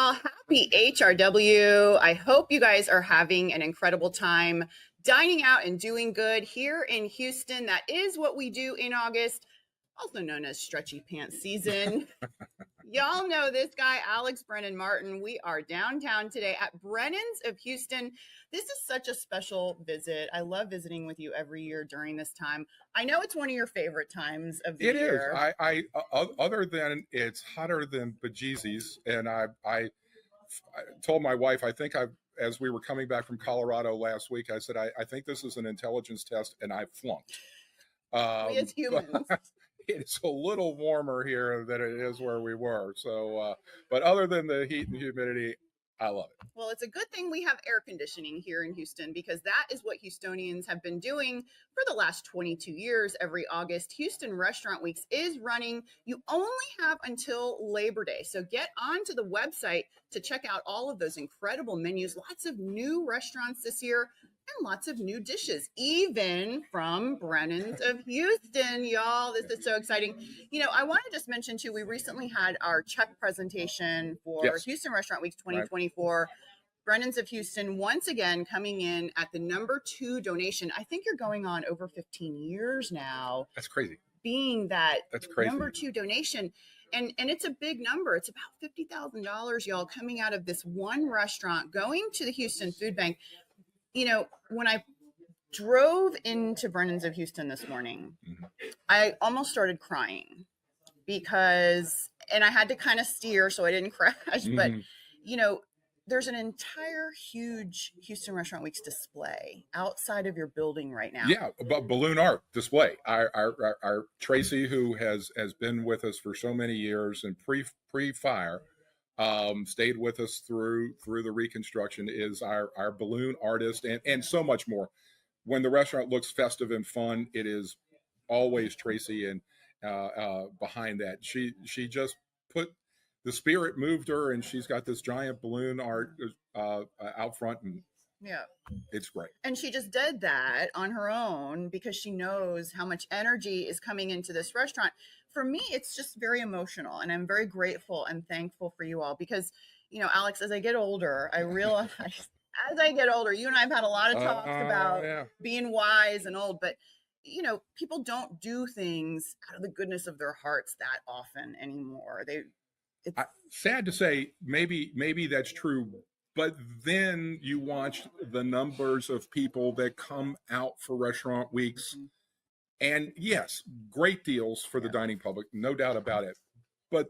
y'all. Happy HRW. I hope you guys are having an incredible time dining out and doing good here in Houston. That is what we do in August, also known as stretchy pants season. Y'all know this guy, Alex Brennan-Martin. We are downtown today at Brennan's of Houston. This is such a special visit. I love visiting with you every year during this time. I know it's one of your favorite times of the year. It is. I other than it's hotter than bejesus, and I told my wife, as we were coming back from Colorado last week, I said, I think this is an intelligence test, and I flunked. We as humans. It's a little warmer here than it is where we were. So, but other than the heat and humidity, I love it. Well, it's a good thing we have air conditioning here in Houston, because that is what Houstonians have been doing for the last 22 years. Every August, Houston Restaurant Weeks is running. You only have until Labor Day. So get onto the website to check out all of those incredible menus. Lots of new restaurants this year and lots of new dishes, even from Brennan's of Houston, y'all. This is so exciting. You know, I want to just mention too, we recently had our check presentation for Houston Restaurant Weeks 2024. Right. Brennan's of Houston, once again, coming in at the #2 donation. I think you're going on over 15 years now. That's crazy. Being that That's crazy. #2 donation. And it's a big number. It's about $50,000, y'all, coming out of this one restaurant, going to the Houston Food Bank. You know, when I drove into Brennan's of Houston this morning, I almost started crying because, and I had to kind of steer so I didn't crash, but, you know, there's an entire huge Houston Restaurant Weeks display outside of your building right now. Yeah, but balloon art display. Our Tracy, who has been with us for so many years and pre-fire, stayed with us through the reconstruction, is our balloon artist and so much more. When the restaurant looks festive and fun, it is always Tracy and behind that. She just put the spirit, moved her, and she's got this giant balloon art out front, and yeah, it's great. And she just did that on her own because she knows how much energy is coming into this restaurant. For me, it's just very emotional, and I'm very grateful and thankful for you all because, you know, Alex, as I get older, I realize as I get older, you and I have had a lot of talks about being wise and old, but, you know, people don't do things out of the goodness of their hearts that often anymore. It's sad to say, maybe that's true. But then you watch the numbers of people that come out for Restaurant Weeks. And yes, great deals for the dining public, no doubt about it. But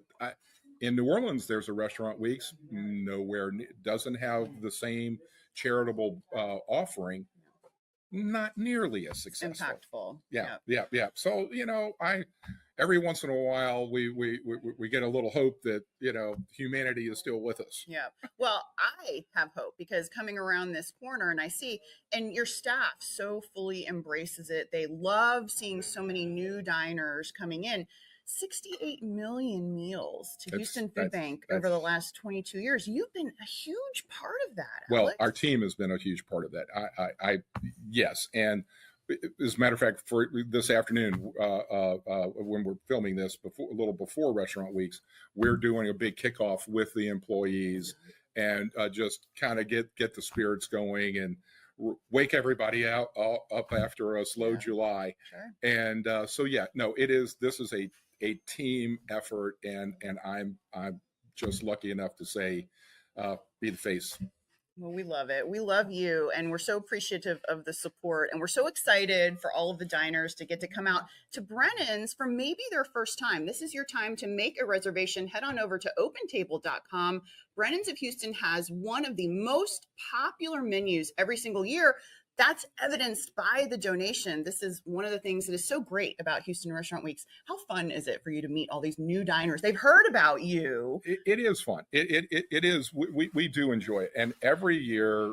in New Orleans, there's a Restaurant Weeks. Nowhere doesn't have the same charitable offering. Not nearly as successful. Impactful. Yeah. So, you know, every once in a while we get a little hope that, you know, humanity is still with us. Yeah. Well, I have hope because coming around this corner and I see, and your staff so fully embraces it. They love seeing so many new diners coming in. 68 million meals to Houston Food Bank over the last 22 years. You've been a huge part of that, Alex. Well, our team has been a huge part of that. Yes. And as a matter of fact, for this afternoon, when we're filming this, a little before Restaurant Weeks, we're doing a big kickoff with the employees and just kind of get the spirits going and wake everybody up after a slow July. Sure. And this is a team effort, and I'm just lucky enough to say be the face. Well, we love it. We love you, and we're so appreciative of the support, and we're so excited for all of the diners to get to come out to Brennan's for maybe their first time. This is your time to make a reservation. Head on over to opentable.com. Brennan's of Houston has one of the most popular menus every single year. That's evidenced by the donation. This is one of the things that is so great about Houston Restaurant Weeks. How fun is it for you to meet all these new diners? They've heard about you. It is fun. It is. We do enjoy it. And every year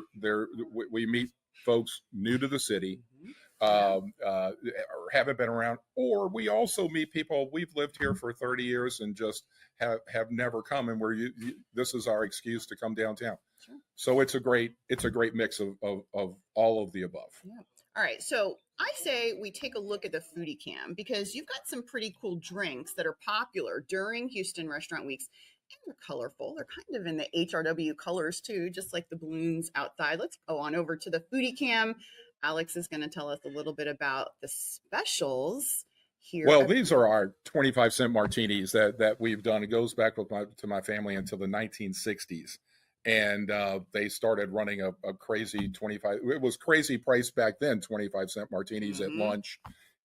we meet folks new to the city, or haven't been around, or we also meet people we've lived here for 30 years and just have never come, and this is our excuse to come downtown. Sure. So it's a great mix of all of the above. Yeah. All right. So I say we take a look at the foodie cam because you've got some pretty cool drinks that are popular during Houston Restaurant Weeks. They're colorful. They're kind of in the HRW colors too, just like the balloons outside. Let's go on over to the foodie cam. Alex is going to tell us a little bit about the specials here. Well, these are our 25-cent martinis that we've done. It goes back to my family until the 1960s. And they started running a crazy 25. It was crazy price back then, 25-cent martinis at lunch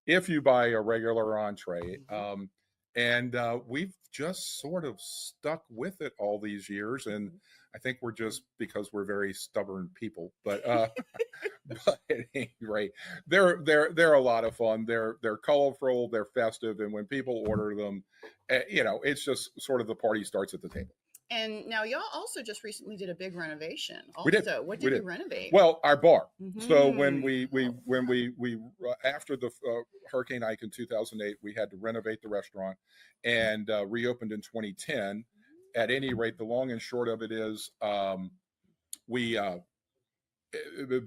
if you buy a regular entree. And we've just sort of stuck with it all these years. And I think we're just because we're very stubborn people. But but at any rate, they're a lot of fun. They're colorful, they're festive, and when people order them, it's just sort of the party starts at the table. And now y'all also just recently did a big renovation. Also, we did. What did you renovate? Well, our bar. So when we after the Hurricane Ike in 2008, we had to renovate the restaurant and reopened in 2010. At any rate, the long and short of it is we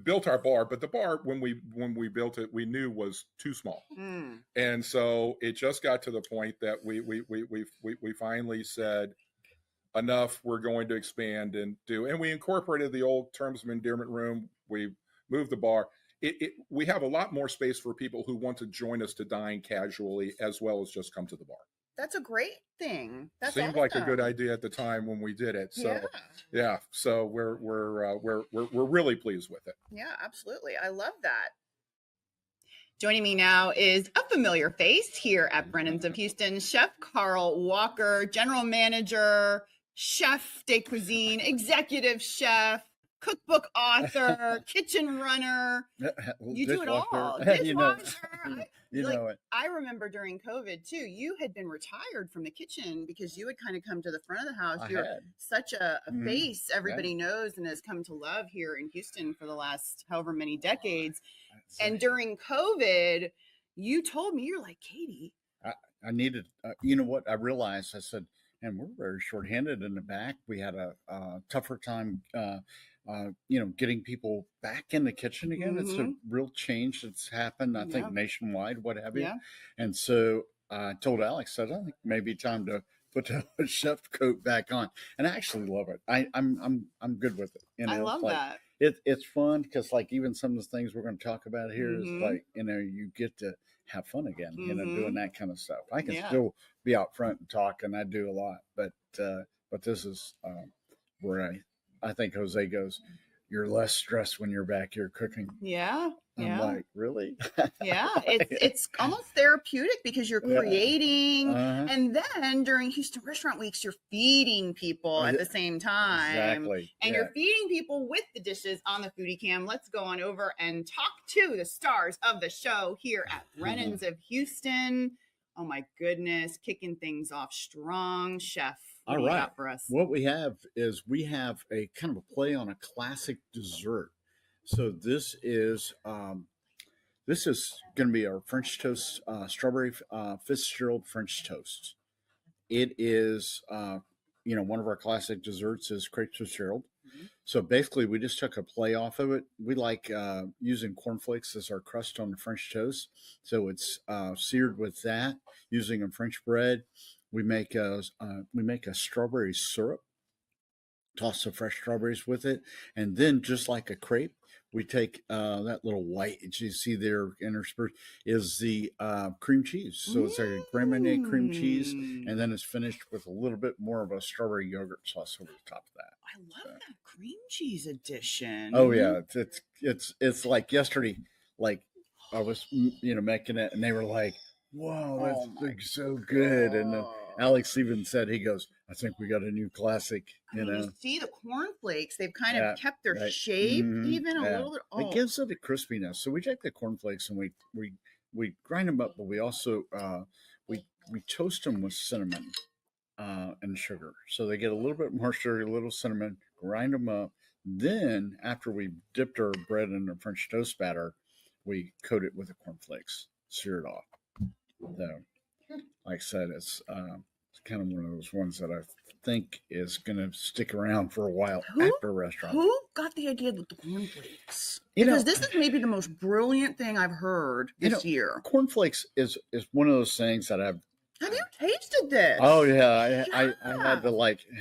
built our bar, but the bar when we built it, we knew was too small, and so it just got to the point that we finally said, enough, we're going to expand and we incorporated the old terms of endearment room. We moved the bar. We have a lot more space for people who want to join us to dine casually as well as just come to the bar. That's a great thing. That seemed awesome. Like a good idea at the time when we did it. So yeah. So we're really pleased with it. Yeah, absolutely. I love that. Joining me now is a familiar face here at Brennan's of Houston, Chef Carl Walker, General Manager, Chef de Cuisine, Executive Chef, cookbook author, kitchen runner. You do it all. Dishwasher. You know it. I remember during COVID too, you had been retired from the kitchen because you had kind of come to the front of the house. You're such a face everybody knows and has come to love here in Houston for the last however many decades. And during COVID, you told me, you're like, Katie, I needed, you know what? I realized, I said, and we're very shorthanded in the back. We had a tougher time, getting people back in the kitchen again. It's a real change that's happened, I think, nationwide, what have you. Yeah. And so I told Alex, I think maybe time to put the chef coat back on. And I actually love it. I'm good with it. I love that. It's fun because, like, even some of the things we're going to talk about here is like, you get to have fun again, doing that kind of stuff. I can still be out front and talk, and I do a lot, but this is where I think Jose goes, you're less stressed when you're back here cooking. Yeah. I'm like, really? Yeah. It's almost therapeutic because you're creating. And then during Houston Restaurant Weeks, you're feeding people at the same time. Exactly. And you're feeding people with the dishes on the foodie cam. Let's go on over and talk to the stars of the show here at Brennan's of Houston. Oh my goodness. Kicking things off strong. Chef, what do you got for us? What we have is a kind of a play on a classic dessert. So this is going to be our French toast, strawberry Fitzgerald French toast. It is, one of our classic desserts is crepe Fitzgerald. So basically, we just took a play off of it. We like using cornflakes as our crust on the French toast. So it's seared with that, using a French bread. We make a strawberry syrup, toss some fresh strawberries with it, and then just like a crepe, we take that little white that you see there interspersed is the cream cheese. So it's like a crème marnier cream cheese, and then it's finished with a little bit more of a strawberry yogurt sauce over the top of that. I love that cream cheese addition. Oh yeah, it's like yesterday. Like I was making it, and they were like, "Whoa, that's so good!" And then Alex even said, he goes, I think we got a new classic, You see the cornflakes, they've kind of kept their shape even a little bit. It gives it a crispiness. So we take the cornflakes and we grind them up, but we also, we toast them with cinnamon and sugar. So they get a little bit more sugar, a little cinnamon, grind them up. Then after we dipped our bread in the French toast batter, we coat it with the cornflakes, sear it off. So, like I said, it's kind of one of those ones that I think is going to stick around for a while after a restaurant. Who got the idea with the cornflakes? Because this is maybe the most brilliant thing I've heard this year. Cornflakes is one of those things that Have you tasted this? Oh yeah, I Yeah. had to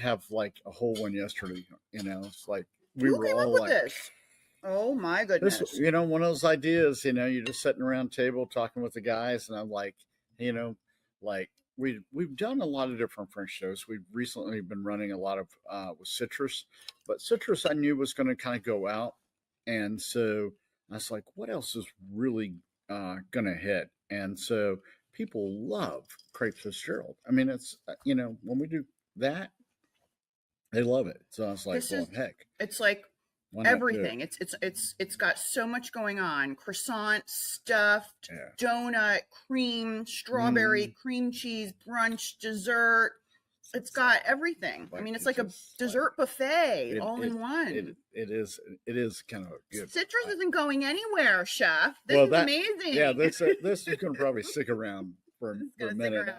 have a whole one yesterday. It's like we Who were came up all with like, this? Oh my goodness. this, one of those ideas. You're just sitting around table talking with the guys, and I'm like, like we've done a lot of different French shows. We've recently been running a lot of with citrus, but citrus I knew was going to kind of go out, and so I was like, what else is really going to hit? And so people love crepe Fitzgerald. I mean, it's when we do that, they love it. So I was like, well, heck, it's like everything. It's got so much going on. Croissant, stuffed, donut, cream, strawberry, cream cheese, brunch, dessert. It's got everything. I mean, it's like a dessert buffet all in one. It is kind of good. Citrus isn't going anywhere, chef. This is amazing. Yeah, this is going to probably stick around for a minute.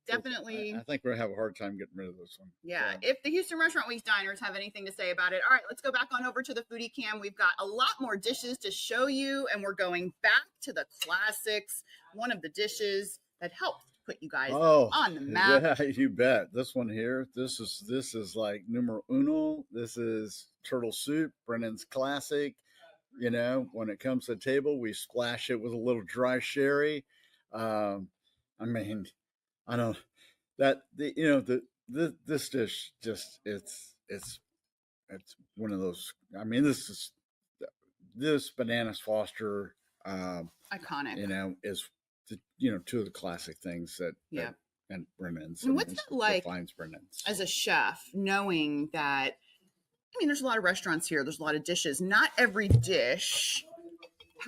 Definitely. I think we'll have a hard time getting rid of this one. Yeah. So. If the Houston Restaurant Weeks diners have anything to say about it. All right, let's go back on over to the foodie cam. We've got a lot more dishes to show you, and we're going back to the classics. One of the dishes that helped put you guys on the map. Yeah, you bet. This one here, this is like numero uno. This is turtle soup, Brennan's classic. When it comes to the table, we splash it with a little dry sherry. I mean, I don't that this dish just it's one of those. I mean, this bananas Foster iconic. Is two of the classic things that and Brennan's. And what's that like defines Brennan's as a chef, knowing that? I mean, there's a lot of restaurants here. There's a lot of dishes. Not every dish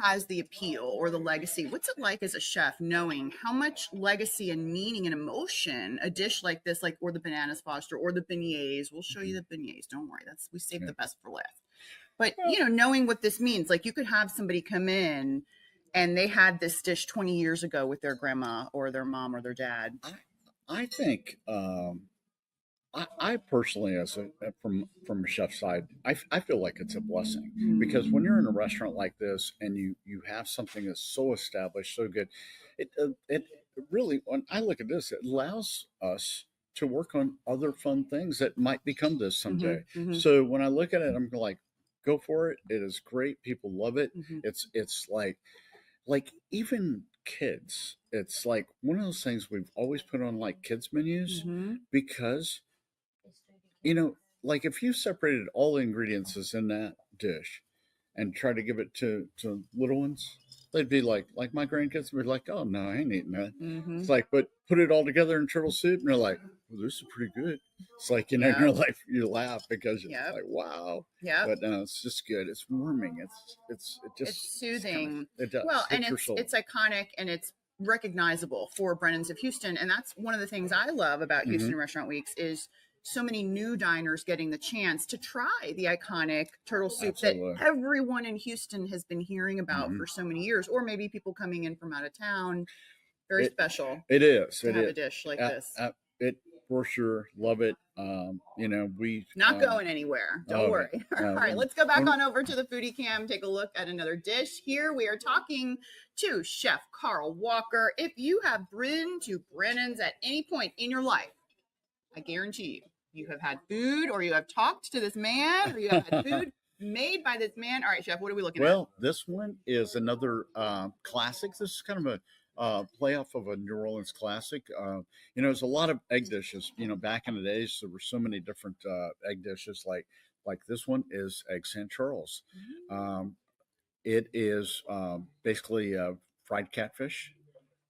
has the appeal or the legacy. What's it like as a chef, knowing how much legacy and meaning and emotion a dish like this, or the bananas Foster or the beignets? We'll show you the beignets. Don't worry, we saved the best for last. But knowing what this means, you could have somebody come in and they had this dish 20 years ago with their grandma or their mom or their dad. I think I personally, from a chef's side, I feel like it's a blessing because when you're in a restaurant like this and you have something that's so established, so good, it really, when I look at this, it allows us to work on other fun things that might become this someday. So when I look at it, I'm like, go for it. It is great. People love it. It's like even kids, it's like one of those things we've always put on kids menus because if you separated all the ingredients that's in that dish and try to give it to little ones, they'd be like my grandkids would be like, oh no, I ain't eating that. It's like, but put it all together in turtle soup and they're like, well, this is pretty good. It's like, you're like, you laugh because you're like, wow. Yeah. But no, it's just good. It's warming. It's soothing. It does. Well, and it's iconic and it's recognizable for Brennan's of Houston. And that's one of the things I love about Houston Restaurant Weeks is so many new diners getting the chance to try the iconic turtle soup that everyone in Houston has been hearing about for so many years, or maybe people coming in from out of town. Very special. It is. To have a dish like this. It for sure. Love it. We not going anywhere. Don't worry. All right, let's go back on over to the foodie cam. Take a look at another dish. Here we are talking to Chef Carl Walker. If you have been to Brennan's at any point in your life, I guarantee you have had food, or you have talked to this man, or you have had food made by this man. All right, Chef, what are we looking at? Well, this one is another classic. This is kind of a playoff of a New Orleans classic. There's a lot of egg dishes. Back in the days, there were so many different egg dishes. Like this one is egg Sanurles. It is basically fried catfish.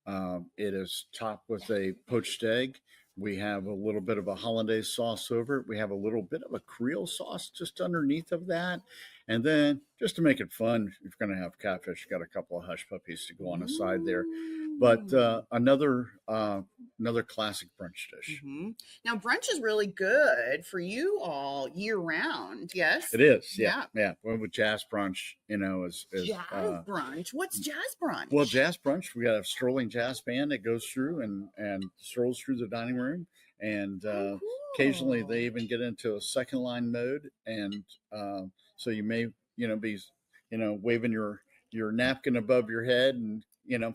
It is topped with a poached egg. We have a little bit of a hollandaise sauce over it. We have a little bit of a Creole sauce just underneath of that. And then just to make it fun, if you're going to have catfish, got a couple of hush puppies to go on the side there. But another classic brunch dish. Now, brunch is really good for you all year round. Yes, it is. Yeah. Well, with jazz brunch, is jazz brunch. What's jazz brunch? Well, jazz brunch, we got a strolling jazz band that goes through and strolls through the dining room, and occasionally they even get into a second line mode, and so you may be waving your napkin above your head and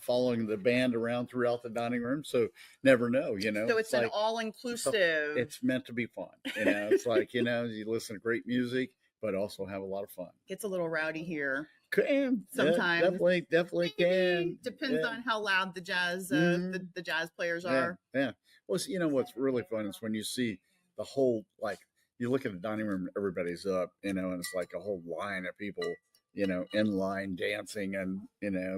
following the band around throughout the dining room. So never know, So it's an all-inclusive. It's meant to be fun. It's like, you listen to great music, but also have a lot of fun. Gets a little rowdy here. Can sometimes. Definitely can. Depends on how loud the jazz the jazz players are. Yeah. Well, what's really fun is when you see the whole, like, you look at the dining room, everybody's up, and it's like a whole line of people, in line dancing and,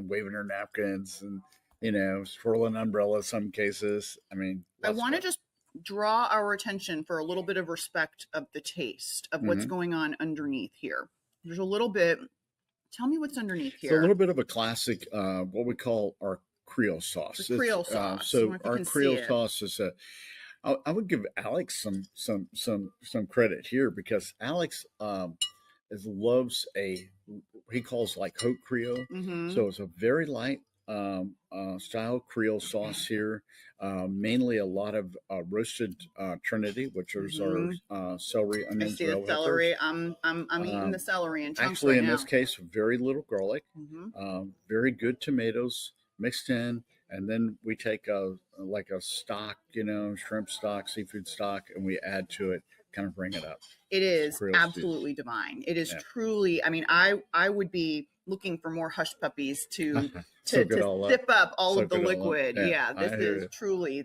waving their napkins and, swirling umbrellas some cases. I mean, I want to just draw our attention for a little bit of respect of the taste of what's going on underneath here. There's a little bit. Tell me what's underneath here. It's a little bit of a classic, what we call our Creole sauce. The Creole sauce. So our Creole sauce is I would give Alex some credit here, because Alex loves he calls like haute Creole. So it's a very light style Creole sauce here. Mainly a lot of roasted Trinity, which is our celery, onions, I see the celery. I'm eating the celery in chunks actually right in now. this case, very little garlic. Very good tomatoes mixed in, and then we take a stock, shrimp stock, seafood stock, and we add to it, kind of bring it up. It is absolutely divine. It is truly. I mean, I would be looking for more hush puppies to sip up all of the liquid. Yeah, this is truly.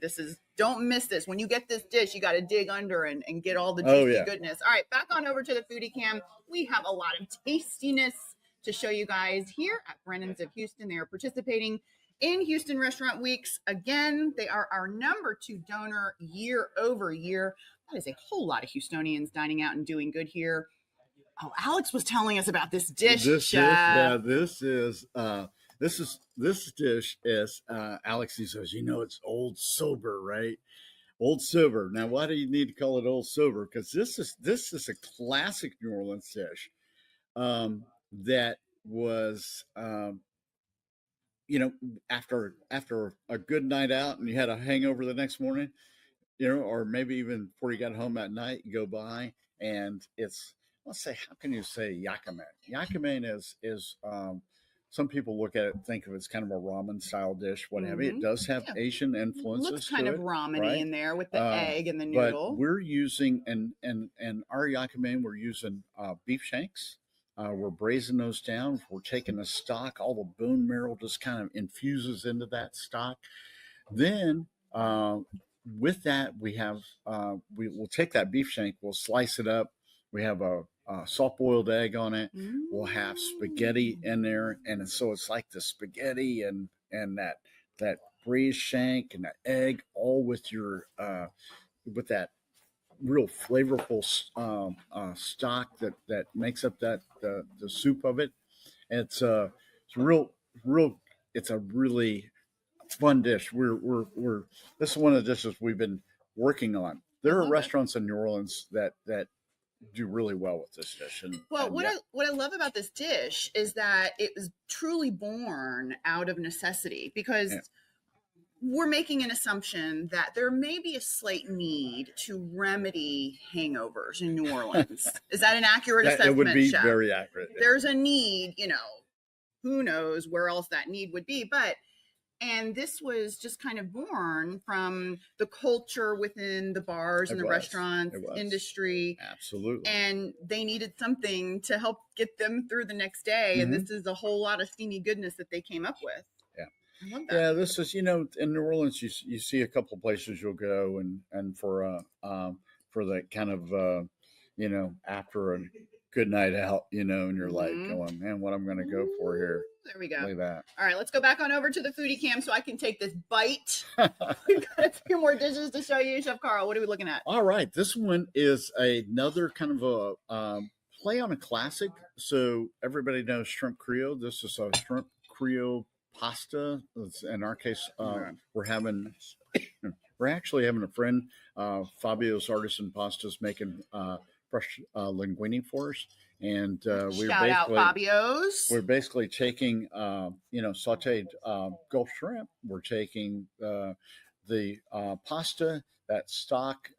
Don't miss this. When you get this dish, you got to dig under and get all the juicy goodness. All right, back on over to the foodie cam. We have a lot of tastiness to show you guys here at Brennan's of Houston. They are participating in Houston Restaurant Weeks. Again, they are our #2 donor year over year. That is a whole lot of Houstonians dining out and doing good here. Oh, Alex was telling us about this dish. This dish is Alex. He says, it's Old Sober, right? Old Sober. Now, why do you need to call it Old Sober? Because this is a classic New Orleans dish that was after a good night out and you had a hangover the next morning, or maybe even before you got home at night, you go by and it's, let's say, how can you say yakame? Yakame is some people look at it and think of it as kind of a ramen style dish, what have you. It does have Asian influences. Looks kind of ramen-y in there with the egg and the noodle. But we're using, and our yakame, we're using beef shanks. We're braising those down. We're taking the stock. All the bone marrow just kind of infuses into that stock. Then with that, we have we'll take that beef shank. We'll slice it up. We have a soft-boiled egg on it. We'll have spaghetti in there, and so it's like the spaghetti and that braised shank and that egg, all with your with that real flavorful stock that makes up the soup of it. And it's a really fun dish. This is one of the dishes we've been working on. There are restaurants in New Orleans that do really well with this dish. What I love about this dish is that it was truly born out of necessity, because we're making an assumption that there may be a slight need to remedy hangovers in New Orleans. Is that an accurate assessment, It would be Chef? very accurate. There's a need, who knows where else that need would be, and this was just kind of born from the culture within the bars and the restaurants industry. Absolutely. And they needed something to help get them through the next day. And this is a whole lot of steamy goodness that they came up with. Yeah. I love that. Yeah, this is, in New Orleans, you see a couple of places you'll go and for the kind of, after a good night out, and you're like going, man, what I'm going to go for here. There we go. Like that. All right, let's go back on over to the foodie cam so I can take this bite. We've got a few more dishes to show you. Chef Carl, what are we looking at? All right, this one is another kind of a play on a classic. So everybody knows shrimp Creole. This is a shrimp Creole pasta. In our case, we're actually having a friend, Fabio's Artisan Pastas, making fresh linguine for us. And shout out Fabio's. We're basically taking, sauteed Gulf shrimp. We're taking the pasta. That stock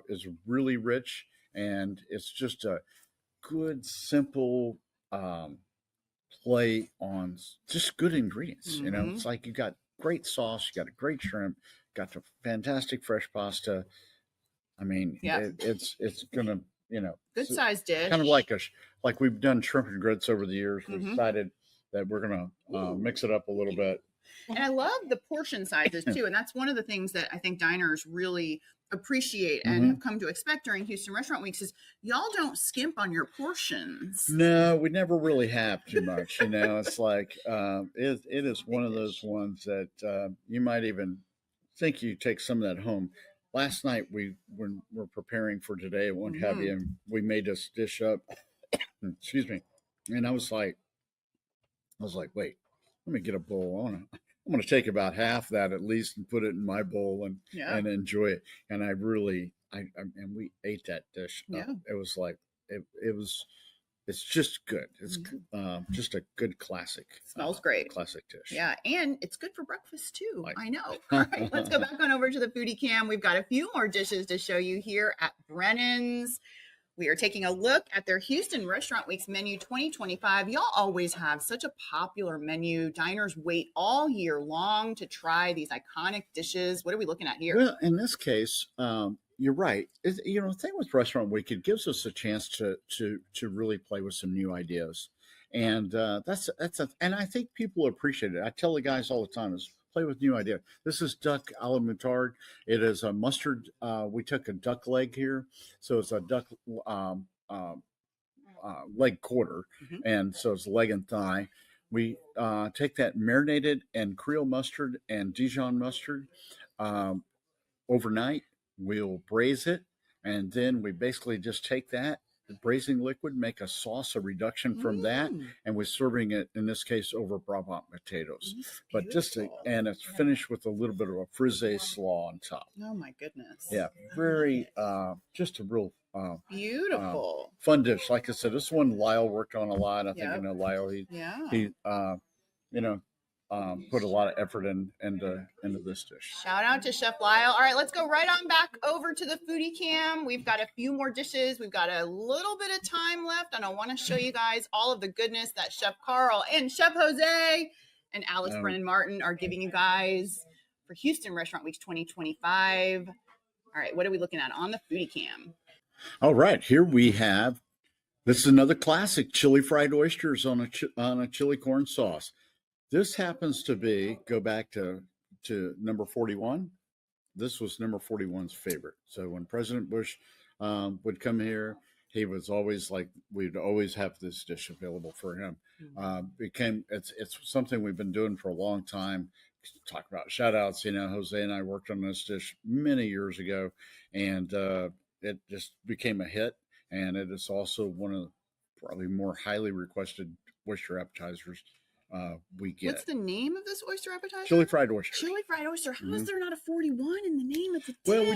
is really rich, and it's just a good, simple play on just good ingredients. You know, it's like you got great sauce, you got a great shrimp, got the fantastic fresh pasta. I mean, it's gonna, you know, good size dish, kind of like like we've done shrimp and grits over the years. We decided that we're gonna mix it up a little bit. And I love the portion sizes too, and that's one of the things that I think diners really appreciate and have come to expect during Houston Restaurant Weeks is y'all don't skimp on your portions. No, we never really have too much. You know, it's like it is one of those ones that you might even think you take some of that home. Last night when we're preparing for today, and what have you, and we made this dish up. Excuse me, and I was like, wait, let me get a bowl on it. I'm going to take about half that at least and put it in my bowl and enjoy it. And I really, and we ate that dish. It was like, it's just good. It's just a good classic. Smells great. Classic dish. Yeah. And it's good for breakfast too. I know. All right. Let's go back on over to the foodie cam. We've got a few more dishes to show you here at Brennan's. We are taking a look at their Houston Restaurant Weeks menu 2025. Y'all always have such a popular menu. Diners wait all year long to try these iconic dishes. What are we looking at here? Well, in this case, you're right. You know, the thing with Restaurant Week, it gives us a chance to really play with some new ideas, and and I think people appreciate it. I tell the guys all the time is play with new idea. This is duck a la moutarde. It is a mustard. We took a duck leg here, so it's a duck leg quarter, and so it's leg and thigh. We take that marinated and Creole mustard and Dijon mustard overnight. We'll braise it, and then we basically just take that braising liquid, make a sauce, a reduction from that, and we're serving it in this case over Brabant potatoes. But and it's finished with a little bit of a frisee slaw on top. Oh my goodness! Yeah, very just a real beautiful fun dish. Like I said, this one Lyle worked on a lot. I think you know Lyle. He you know. Put a lot of effort into this dish. Shout out to Chef Lyle. All right, let's go right on back over to the foodie cam. We've got a few more dishes. We've got a little bit of time left, and I want to show you guys all of the goodness that Chef Carl and Chef Jose and Alex Brennan-Martin are giving you guys for Houston Restaurant Weeks 2025. All right, what are we looking at on the foodie cam? All right, here we have, this is another classic, chili fried oysters on a chili corn sauce. This happens to be, go back to number 41. This was number 41's favorite. So when President Bush would come here, he was always like, we'd always have this dish available for him. It's something we've been doing for a long time. Talk about shout outs, you know, Jose and I worked on this dish many years ago, and it just became a hit. And it is also one of the probably more highly requested oyster appetizers we get. What's the name of this oyster appetizer? Chili fried oyster. Chili fried oyster. How is there not a 41 in the name of the dish? Well, we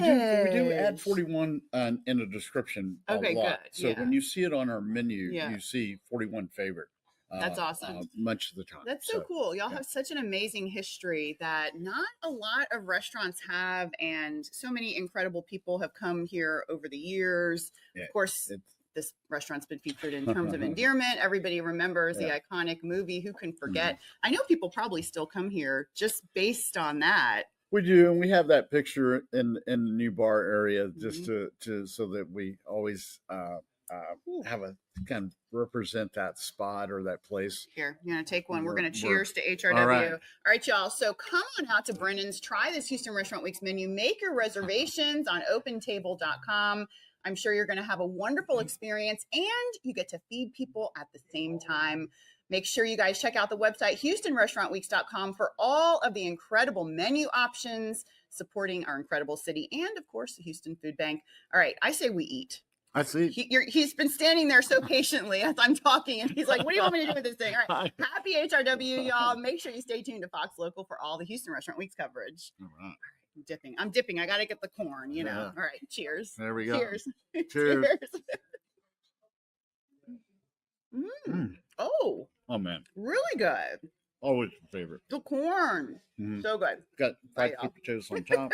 do add 41 in the description a lot. Good. So when you see it on our menu, you see 41 favorite. That's awesome. Much of the time. That's so cool. Y'all have such an amazing history that not a lot of restaurants have, and so many incredible people have come here over the years. Yeah, of course, this restaurant's been featured in Terms of Endearment. Everybody remembers the iconic movie. Who can forget? I know people probably still come here just based on that. We do, and we have that picture in the new bar area just to so that we always have a kind of represent that spot or that place. Here, you're gonna take one. We're gonna cheers to HRW. All right, y'all. So come on out to Brennan's. Try this Houston Restaurant Weeks menu. Make your reservations on OpenTable.com. I'm sure you're going to have a wonderful experience, and you get to feed people at the same time. Make sure you guys check out the website, HoustonRestaurantWeeks.com, for all of the incredible menu options supporting our incredible city and, of course, the Houston Food Bank. All right, I say we eat. I see. He's been standing there so patiently as I'm talking, and he's like, what do you want me to do with this thing? All right, happy HRW, y'all. Make sure you stay tuned to Fox Local for all the Houston Restaurant Weeks coverage. All right. I'm dipping. I got to get the corn, you know. Yeah. All right. Cheers. There we go. Cheers. Cheers. Oh, man. Really good. Always a favorite. The corn. So good. Got fried potatoes on top.